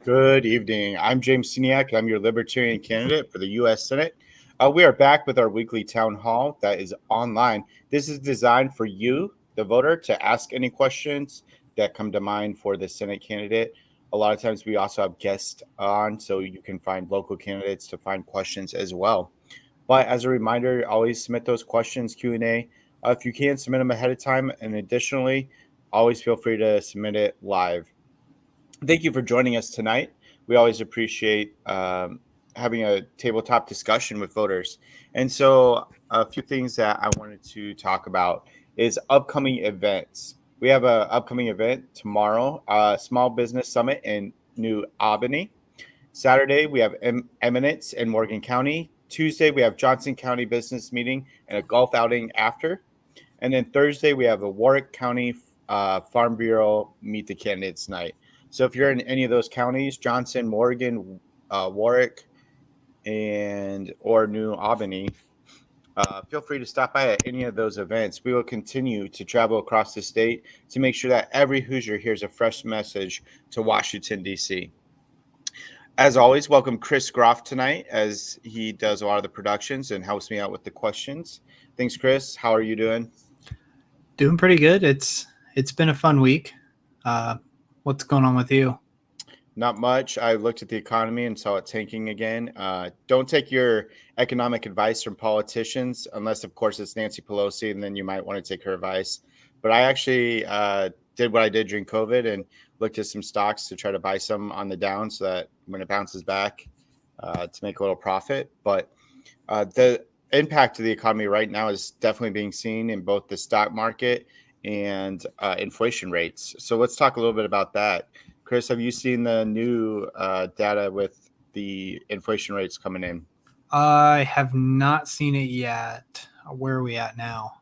Good evening. I'm James Siniak. I'm your Libertarian candidate for the U.S. Senate. We are back with our weekly town hall that is online. This is designed for you, the voter, to ask any questions that come to mind for the Senate candidate. A lot of times we also have guests on, so you can find local candidates to find questions as well. But as a reminder, always submit those questions, Q&A. If you can, submit them ahead of time. And additionally, always feel free to submit it live. Thank you for joining us tonight. We always appreciate having a tabletop discussion with voters. And so, a few things that I wanted to talk about is upcoming events. We have an upcoming event tomorrow, Small Business Summit in New Albany. Saturday, we have Eminence in Morgan County. Tuesday, we have Johnson County Business Meeting and a golf outing after. And then Thursday, we have a Warwick County Farm Bureau Meet the Candidates Night. So if you're in any of those counties, Johnson, Morgan, Warwick, and or New Albany, feel free to stop by at any of those events. We will continue to travel across the state to make sure that every Hoosier hears a fresh message to Washington, D.C. As always, welcome Chris Groff tonight as he does a lot of the productions and helps me out with the questions. Thanks, Chris. How are you doing? Doing pretty good. It's been a fun week. What's going on with you? Not much. I looked at the economy and saw it tanking again. Don't take your economic advice from politicians, unless, of course, it's Nancy Pelosi, and then you might want to take her advice. But I actually did what I did during COVID and looked at some stocks to try to buy some on the down so that when it bounces back to make a little profit. But the impact of the economy right now is definitely being seen in both the stock market and inflation rates. So let's talk a little bit about that. Chris, have you seen the new data with the inflation rates coming in? I have not seen it yet. Where are we at now?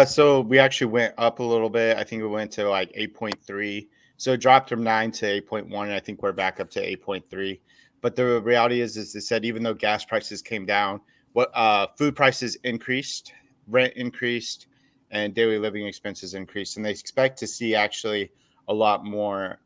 So we actually went up a little bit. I think we went to like 8.3. So it dropped from 9 to 8.1. And I think we're back up to 8.3. But the reality is they said even though gas prices came down, what food prices increased, rent increased, and daily living expenses increased. And they expect to see actually a lot more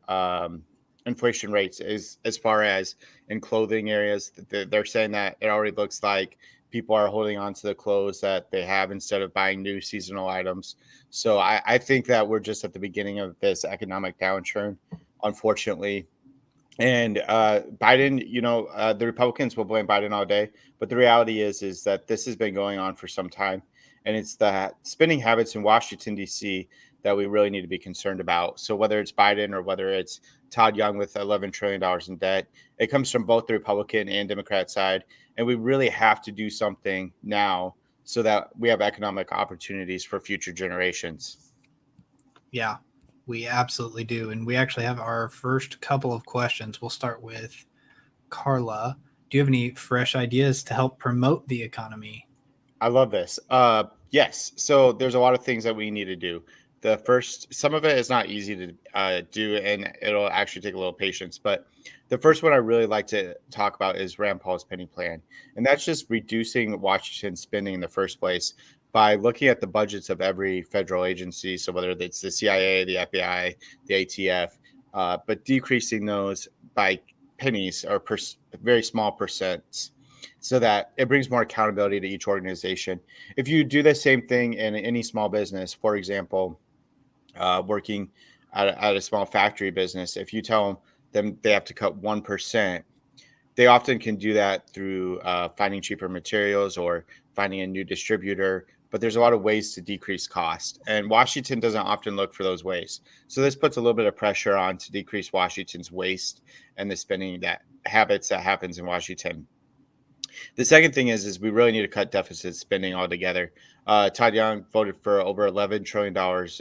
inflation rates as far as in clothing areas. They're saying that it already looks like people are holding on to the clothes that they have instead of buying new seasonal items. So I think that we're just at the beginning of this economic downturn, unfortunately. And Biden, the Republicans will blame Biden all day, but the reality is that this has been going on for some time, and it's the spending habits in Washington D.C. that we really need to be concerned about. So whether it's Biden or whether it's Todd Young with $11 trillion in debt, it comes from both the Republican and Democrat side, and we really have to do something now so that we have economic opportunities for future generations. Yeah, we absolutely do. And we actually have our first couple of questions. We'll start with Carla. Do you have any fresh ideas to help promote the economy? I love this. Yes. So there's a lot of things that we need to do. The first, some of it is not easy to do, and it'll actually take a little patience. But the first one I really like to talk about is Rand Paul's penny plan, and that's just reducing Washington spending in the first place by looking at the budgets of every federal agency. So whether it's the CIA, the FBI, the ATF, but decreasing those by pennies or very small percents so that it brings more accountability to each organization. If you do the same thing in any small business, for example, working at a small factory business, if you tell them they have to cut 1%, they often can do that through finding cheaper materials or finding a new distributor. But there's a lot of ways to decrease cost, and Washington doesn't often look for those ways. So this puts a little bit of pressure on to decrease Washington's waste and the spending that habits that happens in Washington. The second thing is we really need to cut deficit spending altogether. Todd Young voted for over $11 trillion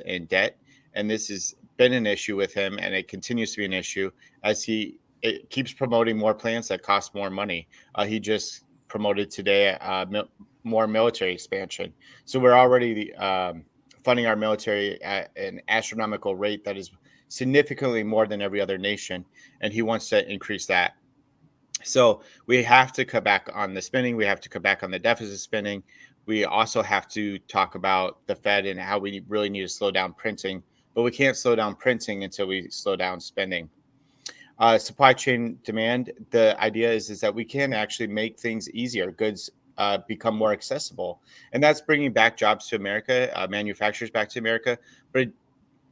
in debt, and this has been an issue with him, and it continues to be an issue as it keeps promoting more plans that cost more money. He just promoted today more military expansion. So we're already funding our military at an astronomical rate that is significantly more than every other nation, and he wants to increase that. So we have to cut back on the spending. We have to cut back on the deficit spending. We also have to talk about the Fed and how we really need to slow down printing, but we can't slow down printing until we slow down spending. Supply chain demand. The idea is that we can actually make things easier. Goods become more accessible, and that's bringing back jobs to America, manufacturers back to America. But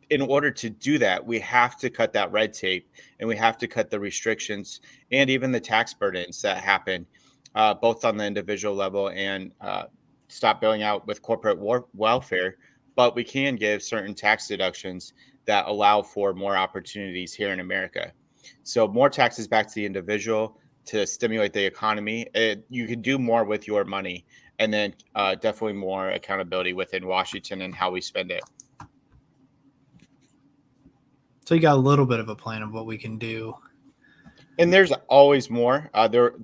in order to do that, we have to cut that red tape, and we have to cut the restrictions and even the tax burdens that happen, both on the individual level and stop billing out with corporate welfare. But we can give certain tax deductions that allow for more opportunities here in America. So more taxes back to the individual to stimulate the economy. You can do more with your money, and then definitely more accountability within Washington and how we spend it. So you got a little bit of a plan of what we can do. And there's always more.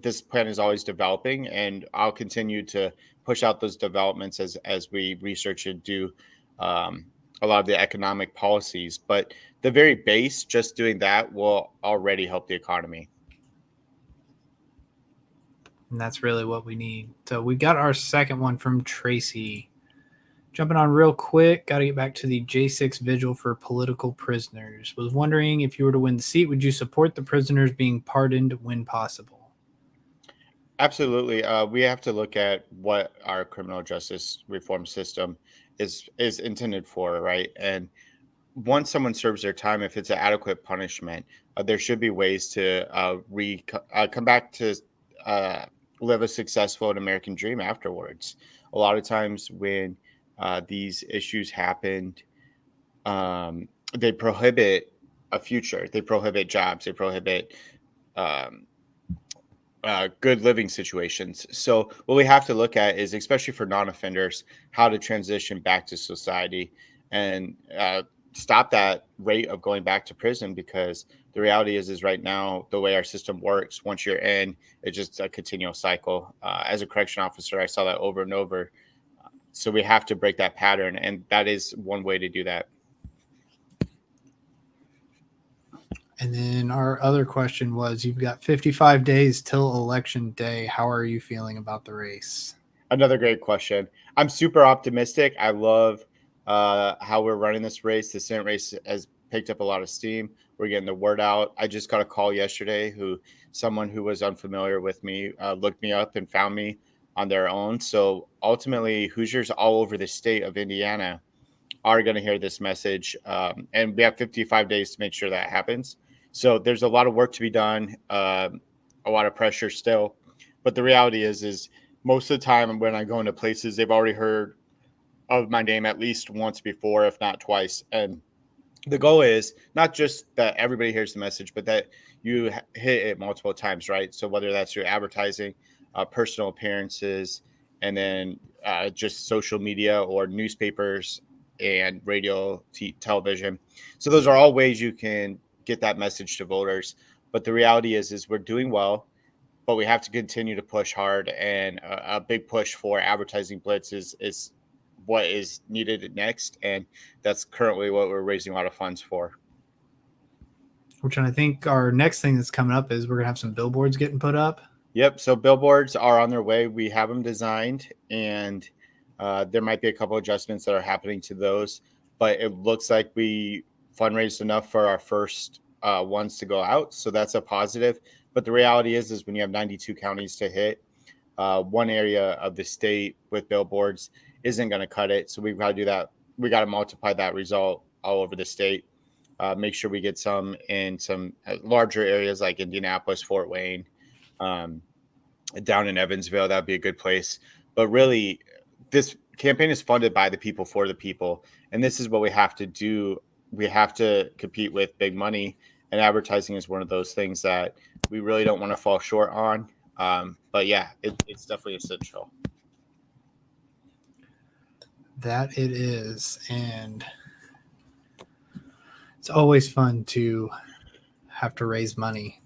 This plan is always developing, and I'll continue to push out those developments as we research and do a lot of the economic policies. But the very base, just doing that will already help the economy. And that's really what we need. So we got our second one from Tracy. Jumping on real quick, got to get back to the J6 vigil for political prisoners. Was wondering, if you were to win the seat, would you support the prisoners being pardoned when possible? Absolutely. We have to look at what our criminal justice reform system is intended for, right? And once someone serves their time, if it's an adequate punishment, there should be ways to come back to uh, live a successful and American dream afterwards. A lot of times when these issues happened, they prohibit a future. They prohibit jobs. They prohibit um, good living situations. So what we have to look at is, especially for non-offenders, how to transition back to society and stop that rate of going back to prison. Because the reality is right now, the way our system works, once you're in, it's just a continual cycle. As a correction officer, I saw that over and over. So we have to break that pattern, and that is one way to do that. And then our other question was, you've got 55 days till election day. How are you feeling about the race? Another great question. I'm super optimistic. I love how we're running this race. The Senate race has picked up a lot of steam. We're getting the word out. I just got a call yesterday someone who was unfamiliar with me looked me up and found me on their own. So ultimately, Hoosiers all over the state of Indiana are going to hear this message. And we have 55 days to make sure that happens. So there's a lot of work to be done, a lot of pressure still. But the reality is most of the time when I go into places, they've already heard of my name at least once before, if not twice. And the goal is not just that everybody hears the message, but that you hit it multiple times, right? So whether that's through advertising, personal appearances, and then just social media or newspapers and radio, television. So those are all ways you can get that message to voters. But the reality is we're doing well, but we have to continue to push hard. And a big push for advertising blitz is what is needed next. And that's currently what we're raising a lot of funds for. Which I think our next thing that's coming up is we're going to have some billboards getting put up. Yep. So billboards are on their way. We have them designed, and there might be a couple adjustments that are happening to those, but it looks like we fundraised enough for our first ones to go out. So that's a positive. But the reality is when you have 92 counties to hit, one area of the state with billboards isn't going to cut it. So we've got to do that. We got to multiply that result all over the state. Make sure we get some in some larger areas like Indianapolis, Fort Wayne, down in Evansville. That'd be a good place. But really, this campaign is funded by the people for the people. And this is what we have to do. We have to compete with big money. And advertising is one of those things that we really don't want to fall short on. But yeah, it's definitely essential. That it is. And it's always fun to have to raise money.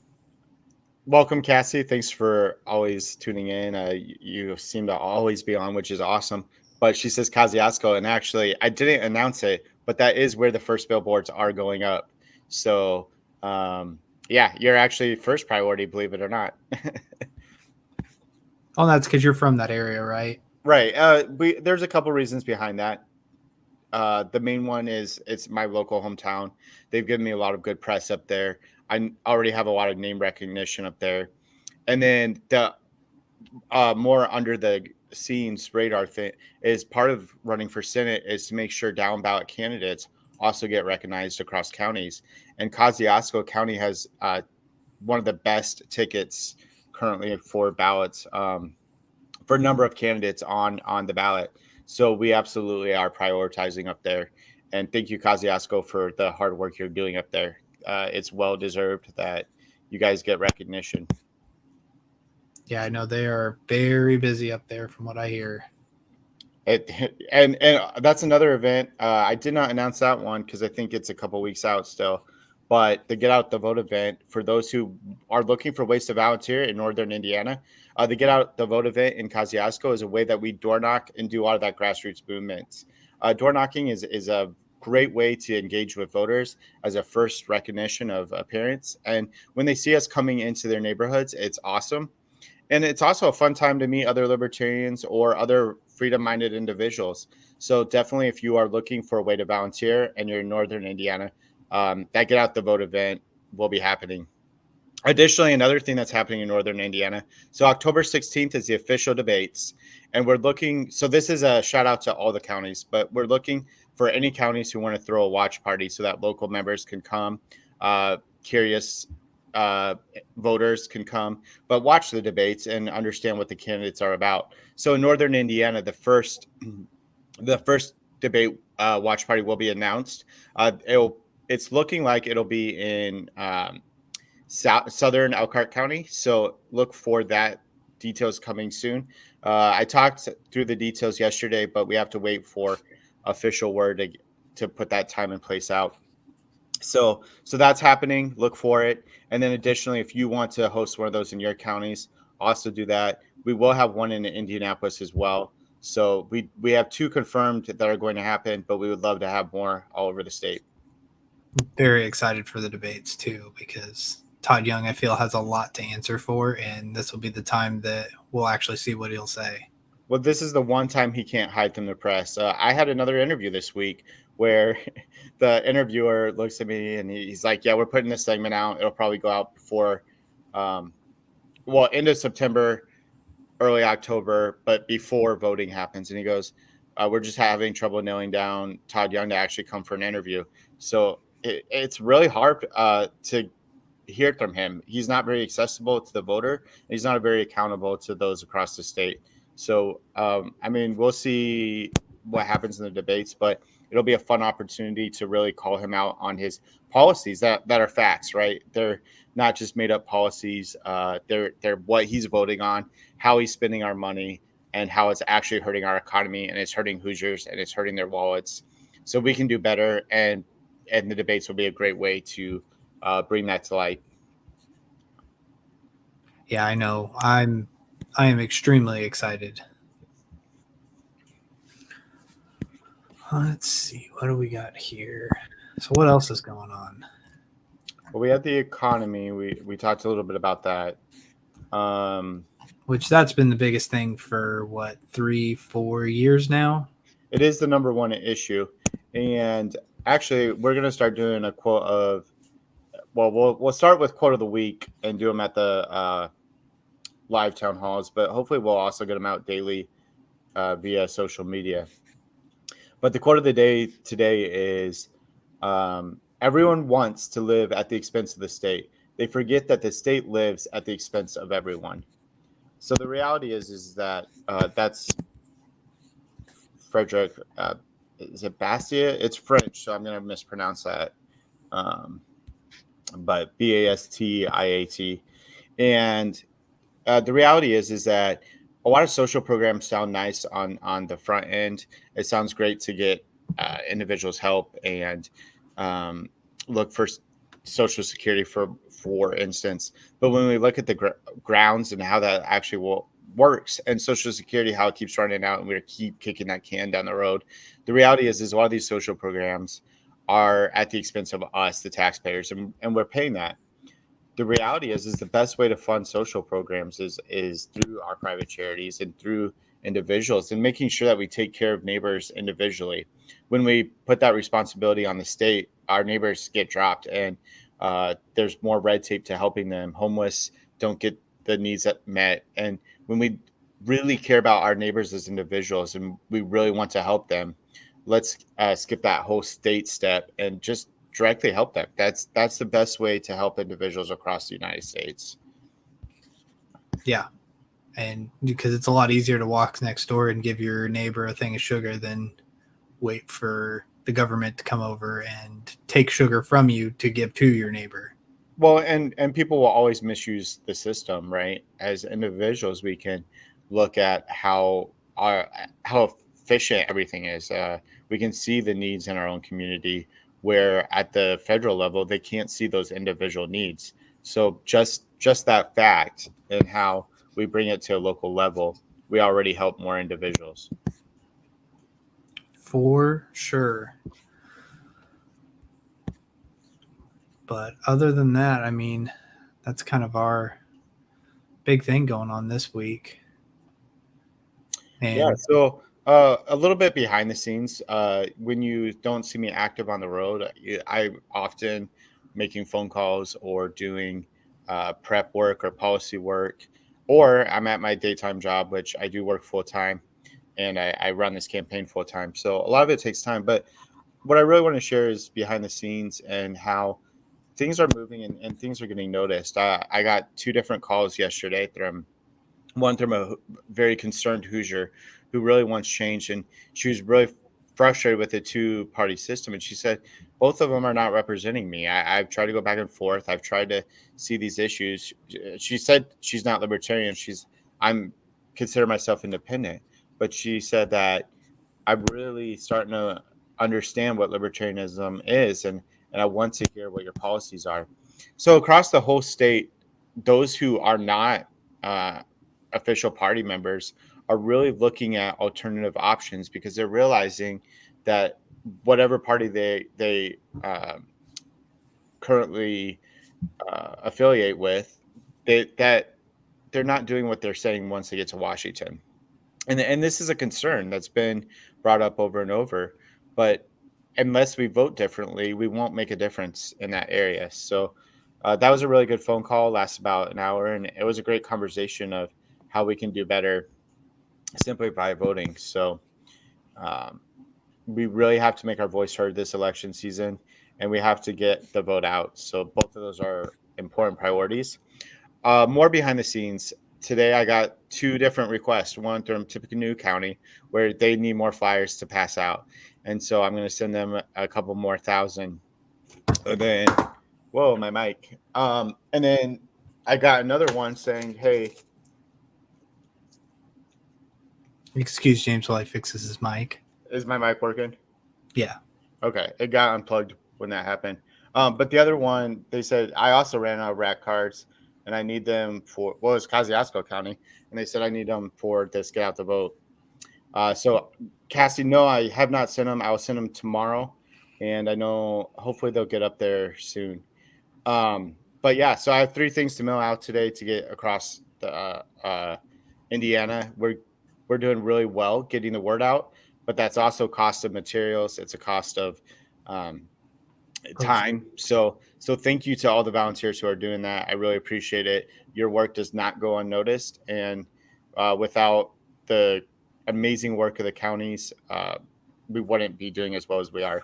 Welcome, Cassie. Thanks for always tuning in. You seem to always be on, which is awesome. But she says Kosciuszko, and actually, I didn't announce it, but that is where the first billboards are going up. So, yeah, you're actually first priority, believe it or not. Oh, that's because you're from that area, right? Right. There's a couple reasons behind that. The main one is it's my local hometown. They've given me a lot of good press up there. I already have a lot of name recognition up there. And then the more under the scenes radar thing is part of running for Senate is to make sure down ballot candidates also get recognized across counties. And Kosciuszko County has one of the best tickets currently for ballots for a number of candidates on the ballot. So we absolutely are prioritizing up there. And thank you, Kosciuszko, for the hard work you're doing up there. It's well deserved that you guys get recognition. Yeah, I know they are very busy up there from what I hear. And that's another event. I did not announce that one because I think it's a couple weeks out still. But the Get Out the Vote event, for those who are looking for ways to volunteer in Northern Indiana, the Get Out the Vote event in Kosciuszko is a way that we door knock and do a lot of that grassroots movements. Door knocking is a great way to engage with voters as a first recognition of appearance. And when they see us coming into their neighborhoods, it's awesome. And it's also a fun time to meet other libertarians or other freedom-minded individuals. So definitely, if you are looking for a way to volunteer and you're in Northern Indiana, that Get Out the Vote event will be happening. Additionally, another thing that's happening in Northern Indiana. So October 16th is the official debates. And we're looking, so this is a shout out to all the counties, but we're looking for any counties who want to throw a watch party so that local members can come, curious voters can come, but watch the debates and understand what the candidates are about. So in Northern Indiana, the first debate watch party will be announced. It's looking like it'll be in southern Elkhart County. So look for that. Details coming soon. I talked through the details yesterday, but we have to wait for official word to put that time and place out. So that's happening. Look for it. And then additionally, if you want to host one of those in your counties, also do that. We will have one in Indianapolis as well. So we have 2 confirmed that are going to happen, but we would love to have more all over the state. Very excited for the debates too, because Todd Young, I feel, has a lot to answer for, and this will be the time that we'll actually see what he'll say. Well, this is the one time he can't hide from the press. I had another interview this week where the interviewer looks at me and he's like, yeah, we're putting this segment out. It'll probably go out before, end of September, early October, but before voting happens. And he goes, we're just having trouble nailing down Todd Young to actually come for an interview. So it's really hard to hear from him. He's not very accessible to the voter. And he's not very accountable to those across the state. So, we'll see what happens in the debates, but it'll be a fun opportunity to really call him out on his policies that are facts, right? They're not just made up policies. They're what he's voting on, how he's spending our money, and how it's actually hurting our economy, and it's hurting Hoosiers, and it's hurting their wallets. So we can do better, and the debates will be a great way to bring that to light. Yeah, I know. I am extremely excited. Let's see. What do we got here? So what else is going on? Well, we had the economy. We talked a little bit about that. Which that's been the biggest thing for 3-4 years now. It is the number one issue. And actually, we're going to start doing a quote of, we'll start with quote of the week and do them at the live town halls, but hopefully we'll also get them out daily via social media. But the quote of the day today is, everyone wants to live at the expense of the state. They forget that the state lives at the expense of everyone. So the reality is that that's Frederick, is it Bastiat? It's French, so I'm going to mispronounce that. But Bastiat. And the reality is that a lot of social programs sound nice on the front end. It sounds great to get individuals help and look for Social Security, for instance. But when we look at the grounds and how that actually works, and Social Security, how it keeps running out, and we keep kicking that can down the road, the reality is a lot of these social programs are at the expense of us, the taxpayers, and we're paying that. The reality is the best way to fund social programs is through our private charities and through individuals, and making sure that we take care of neighbors individually. When we put that responsibility on the state, our neighbors get dropped, and There's more red tape to helping them. Homeless don't get the needs that met. And when we really care about our neighbors as individuals and we really want to help them, let's skip that whole state step and just directly help them. That's the best way to help individuals across the United States. Yeah. And because it's a lot easier to walk next door and give your neighbor a thing of sugar than wait for the government to come over and take sugar from you to give to your neighbor. Well, and people will always misuse the system, right? As individuals, we can look at how efficient everything is. We can see the needs in our own community, where at the federal level they can't see those individual needs. So just that fact and how we bring it to a local level, we already help more individuals. For sure. But other than that, I mean, that's kind of our big thing going on this week. And Yeah, so a little bit behind the scenes. When you don't see me active on the road, I'm often making phone calls or doing prep work or policy work, or I'm at my daytime job, which I do work full time, and I run this campaign full time. So a lot of it takes time. But what I really want to share is behind the scenes and how things are moving and things are getting noticed. I got two different calls yesterday from one from a very concerned Hoosier who really wants change, and she was really frustrated with the two-party system. And she said both of them are not representing me. I've tried to go back and forth. I've tried to see these issues. She said she's not libertarian. I'm consider myself independent, but she said that I'm really starting to understand what libertarianism is, and I want to hear what your policies are. So across the whole state, those who are not uh, official party members are really looking at alternative options because they're realizing that whatever party they currently affiliate with, that they're not doing what they're saying once they get to Washington. And this is a concern that's been brought up over and over. But unless we vote differently, we won't make a difference in that area. So that was a really good phone call, lasted about an hour, and it was a great conversation of how we can do better simply by voting. So um, we really have to make our voice heard this election season, and we have to get the vote out. So both of those are important priorities. More behind the scenes. Today, I got two different requests. One from Tippecanoe County, where they need more flyers to pass out, and so I'm going to send them a couple more thousand. And then, whoa, my mic. And then I got another one saying, "Hey, excuse James while he fixes his mic. is my mic working?" Yeah. Okay, it got unplugged when that happened. But the other one, they said I also ran out of rack cards, and I need them for it's Kosciuszko County, and they said I need them for this get out the vote. So Cassie, no, I have not sent them. I will send them tomorrow, and I know hopefully they'll get up there soon. But yeah, so I have three things to mail out today to get across the Indiana. We're doing really well getting the word out, but that's also cost of materials. It's a cost of um, time. So thank you to all the volunteers who are doing that. I really appreciate it. Your work does not go unnoticed, and without the amazing work of the counties, we wouldn't be doing as well as we are.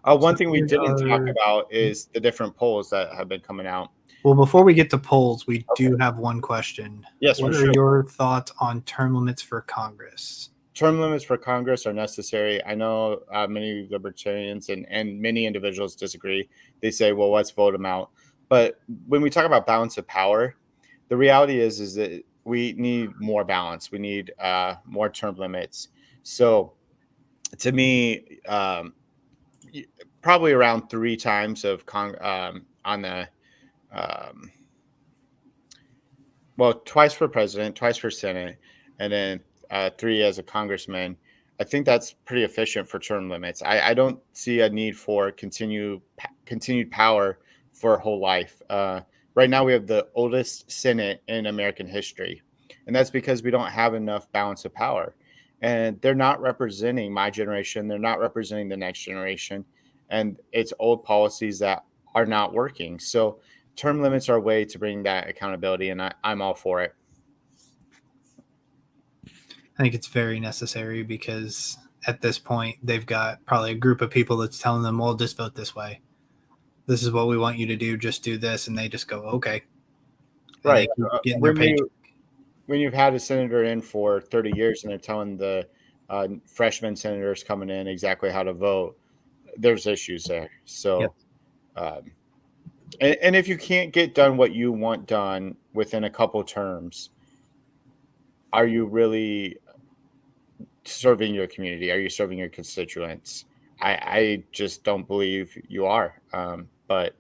One thing we didn't talk about is the different polls that have been coming out. Well, before we get to polls, we do have one question. Yes, what for are sure. your thoughts on term limits for Congress? Term limits for Congress are necessary. I know many libertarians and many individuals disagree. They say, well, let's vote them out. But when we talk about balance of power, the reality is that we need more balance. We need more term limits. So to me, probably around three times of on the twice for president, twice for Senate, and then three as a congressman. I think that's pretty efficient for term limits. I don't see a need for continued power for a whole life. Right now, we have the oldest Senate in American history, and that's because we don't have enough balance of power. And they're not representing my generation. They're not representing the next generation. And it's old policies that are not working. So term limits are a way to bring that accountability, and I'm all for it. I think it's very necessary because at this point they've got probably a group of people that's telling them, well, just vote this way. This is what we want you to do. Just do this. And they just go, okay. And Right. they keep getting their paycheck. When you've had a senator in for 30 years and they're telling the freshman senators coming in exactly how to vote, there's issues there. So, Yep. And if you can't get done what you want done within a couple terms, are you really serving your community? Are you serving your constituents? I just don't believe you are. But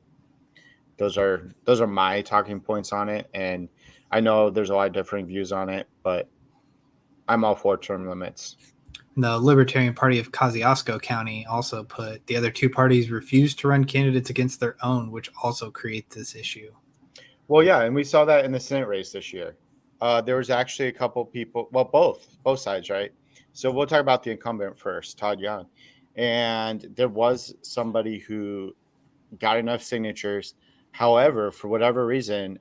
those are my talking points on it, and I know there's a lot of different views on it, but I'm all for term limits. The Libertarian Party of Kosciuszko County also put the other two parties refused to run candidates against their own, which also creates this issue. Well, yeah, and we saw that in the Senate race this year. There was actually a couple people, well, both sides, right? So we'll talk about the incumbent first, Todd Young. And there was somebody who got enough signatures. However, for whatever reason,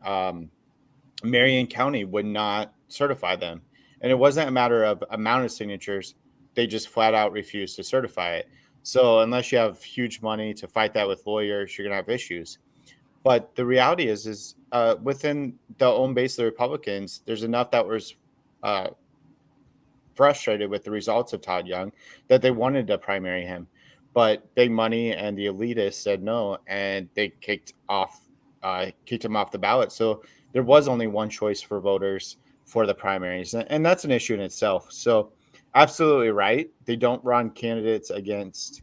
Marion County would not certify them. And it wasn't a matter of amount of signatures. They just flat out refused to certify it. So unless you have huge money to fight that with lawyers, you're going to have issues. But the reality is within the own base of the Republicans, there's enough that was frustrated with the results of Todd Young that they wanted to primary him. But big money and the elitists said no, and they kicked him off the ballot. So there was only one choice for voters for the primaries, and that's an issue in itself. So absolutely right. They don't run candidates against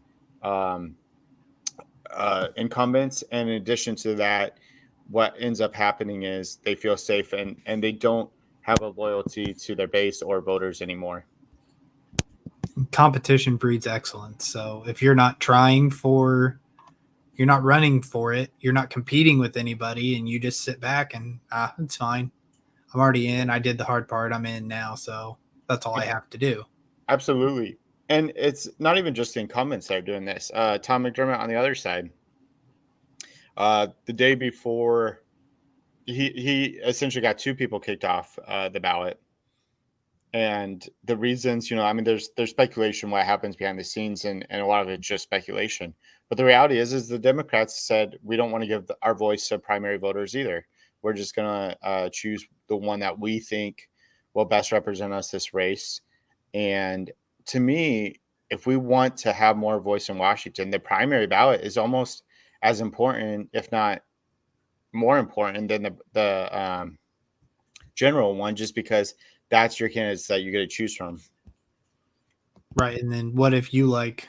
incumbents, and in addition to that, what ends up happening is they feel safe and they don't have a loyalty to their base or voters anymore. Competition breeds excellence. So if you're not running for it, you're not competing with anybody, and you just sit back and it's fine. I'm already in. I did the hard part. I'm in now. So that's all I have to do. Absolutely. And it's not even just the incumbents that are doing this. Tom McDermott on the other side, the day before, he essentially got two people kicked off the ballot. And the reasons, I mean, there's speculation what happens behind the scenes, and a lot of it's just speculation. But the reality is the Democrats said we don't want to give our voice to primary voters either. We're just going to choose the one that we think will best represent us this race. And to me, if we want to have more voice in Washington, the primary ballot is almost as important, if not more important, than the general one, just because that's your candidates that you're going to choose from. Right. And then what if you like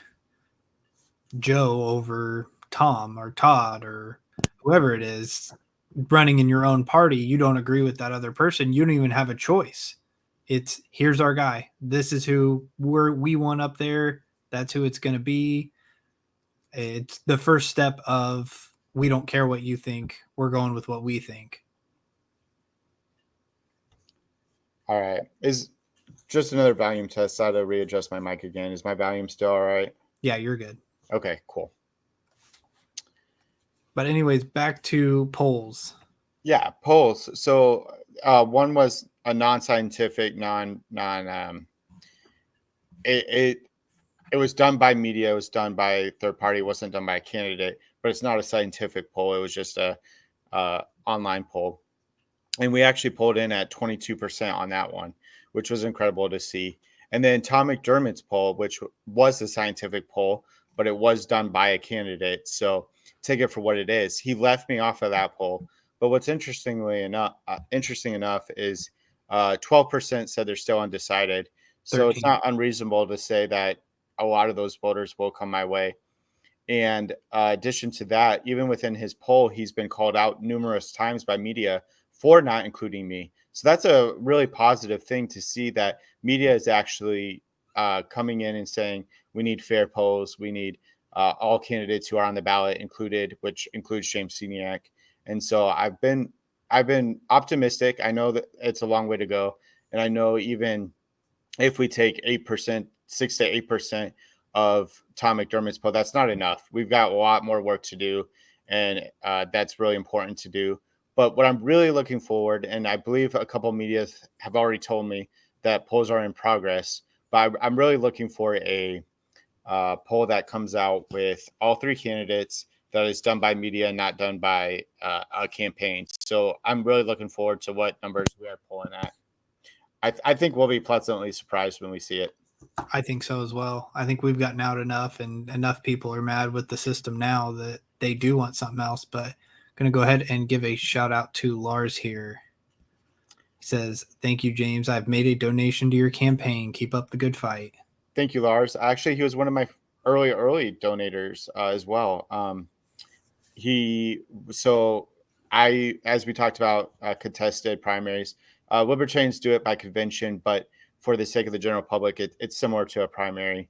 Joe over Tom or Todd or whoever it is running in your own party? You don't agree with that other person. You don't even have a choice. It's here's our guy. This is who we want up there. That's who it's going to be. It's the first step of we don't care what you think. We're going with what we think. All right. Is just another volume test. I had to readjust my mic again. Is my volume still all right? Yeah, you're good. Okay, cool. But anyways, back to polls. Yeah, polls. So one was a non-scientific, it was done by media. It was done by a third party. It wasn't done by a candidate, but it's not a scientific poll. It was just a online poll. And we actually pulled in at 22% on that one, which was incredible to see. And then Tom McDermott's poll, which was a scientific poll, but it was done by a candidate. So take it for what it is. He left me off of that poll. But what's interesting enough is 12% said they're still undecided. So 13. It's not unreasonable to say that a lot of those voters will come my way. And addition to that, even within his poll, he's been called out numerous times by media for not including me. So that's a really positive thing to see, that media is actually coming in and saying we need fair polls. We need all candidates who are on the ballot included, which includes James Seniak. And so I've been optimistic. I know that it's a long way to go. And I know even if we take 8%, 6 to 8% of Tom McDermott's poll, that's not enough. We've got a lot more work to do. and that's really important to do. But what I'm really looking forward, and I believe a couple medias have already told me that polls are in progress, but I'm really looking for a poll that comes out with all three candidates that is done by media, not done by a campaign. So I'm really looking forward to what numbers we are pulling at. I think we'll be pleasantly surprised when we see it. I think so as well. I think we've gotten out enough, and enough people are mad with the system now that they do want something else. But I'm going to go ahead and give a shout out to Lars here. He says, "Thank you, James. I've made a donation to your campaign. Keep up the good fight." Thank you, Lars. Actually, he was one of my early donators as well. He so I, as we talked about, contested primaries. Libertarians do it by convention, but for the sake of the general public, it's similar to a primary,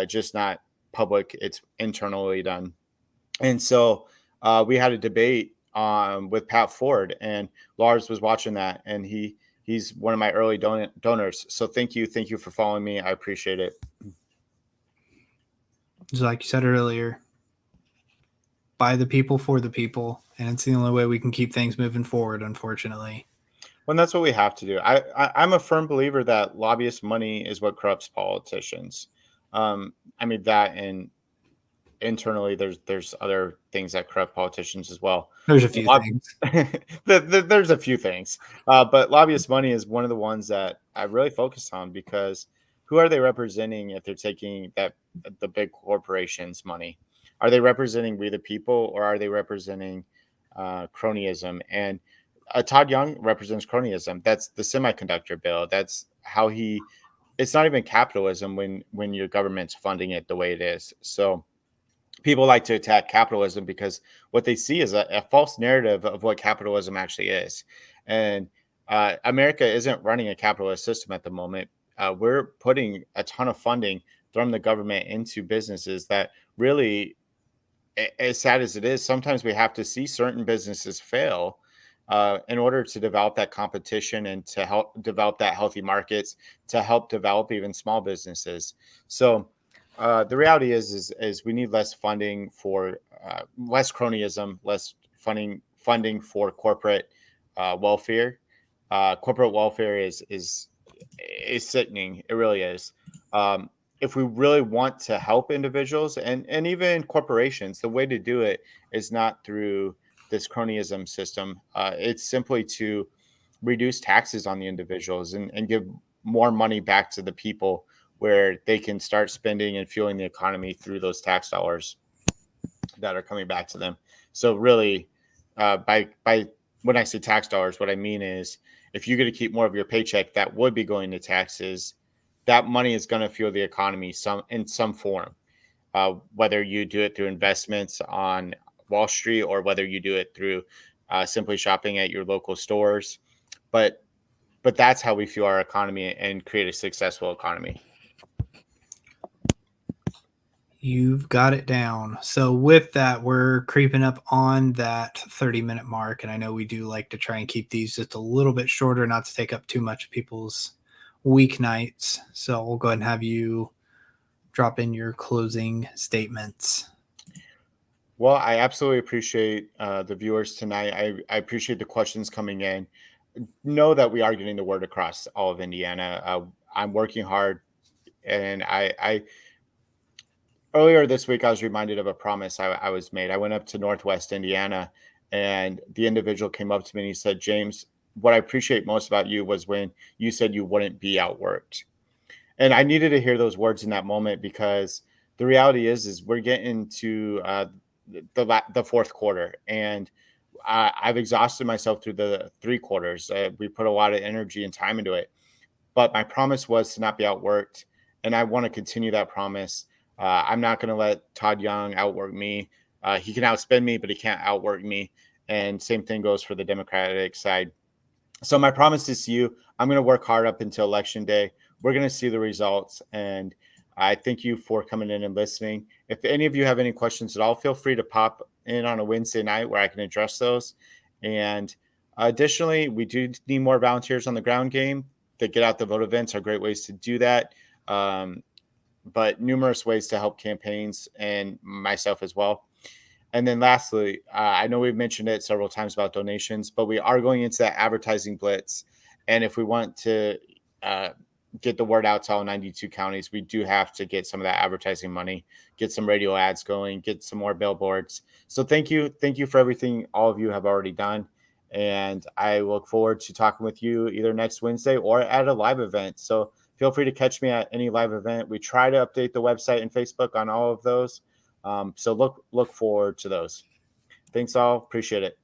just not public. It's internally done. And so we had a debate with Pat Ford, and Lars was watching that, and he's one of my early donors. So thank you for following me. I appreciate it. Just like you said earlier, by the people for the people, and it's the only way we can keep things moving forward, unfortunately. Well, that's what we have to do. I'm a firm believer that lobbyist money is what corrupts politicians. I mean that, and internally, there's other things that corrupt politicians as well. There's a few things. There's a few things, but lobbyist money is one of the ones that I really focused on, because who are they representing if they're taking the big corporations' money? Are they representing we the people, or are they representing cronyism? And Todd Young represents cronyism. That's the semiconductor bill. That's how he. It's not even capitalism when your government's funding it the way it is. So people like to attack capitalism because what they see is a false narrative of what capitalism actually is. And America isn't running a capitalist system at the moment. We're putting a ton of funding from the government into businesses that really, as sad as it is, sometimes we have to see certain businesses fail in order to develop that competition and to help develop that healthy markets, to help develop even small businesses. So the reality is we need less funding for less cronyism, less funding for corporate welfare. Corporate welfare is sickening. It really is. If we really want to help individuals and even corporations, the way to do it is not through this cronyism system. It's simply to reduce taxes on the individuals and give more money back to the people, where they can start spending and fueling the economy through those tax dollars that are coming back to them. So really, by when I say tax dollars, what I mean is if you're going to keep more of your paycheck that would be going to taxes, that money is going to fuel the economy in some form. Whether you do it through investments on Wall Street or whether you do it through simply shopping at your local stores, but that's how we fuel our economy and create a successful economy. You've got it down. So with that, we're creeping up on that 30-minute mark, and I know we do like to try and keep these just a little bit shorter, not to take up too much of people's weeknights. So we'll go ahead and have you drop in your closing statements. Well, I absolutely appreciate the viewers tonight. I appreciate the questions coming in. Know that we are getting the word across all of Indiana. I'm working hard, and I earlier this week I was reminded of a promise I was made. I went up to Northwest Indiana, and the individual came up to me and he said, "James, what I appreciate most about you was when you said you wouldn't be outworked." And I needed to hear those words in that moment, because the reality is we're getting to the fourth quarter, and I've exhausted myself through the three quarters. We put a lot of energy and time into it, but my promise was to not be outworked, and I want to continue that promise. I'm not going to let Todd Young outwork me. He can outspend me, but he can't outwork me. And same thing goes for the Democratic side. So my promise is to you, I'm going to work hard up until Election Day. We're going to see the results, and I thank you for coming in and listening. If any of you have any questions at all, feel free to pop in on a Wednesday night where I can address those. And additionally, we do need more volunteers on the ground game. The Get Out the Vote events are great ways to do that, but numerous ways to help campaigns and myself as well. And then lastly, I know we've mentioned it several times about donations, but we are going into that advertising blitz. And if we want to uh, get the word out to all 92 counties, we do have to get some of that advertising money, get some radio ads going, get some more billboards. So thank you. Thank you for everything all of you have already done. And I look forward to talking with you either next Wednesday or at a live event. So feel free to catch me at any live event. We try to update the website and Facebook on all of those. So look forward to those. Thanks all. Appreciate it.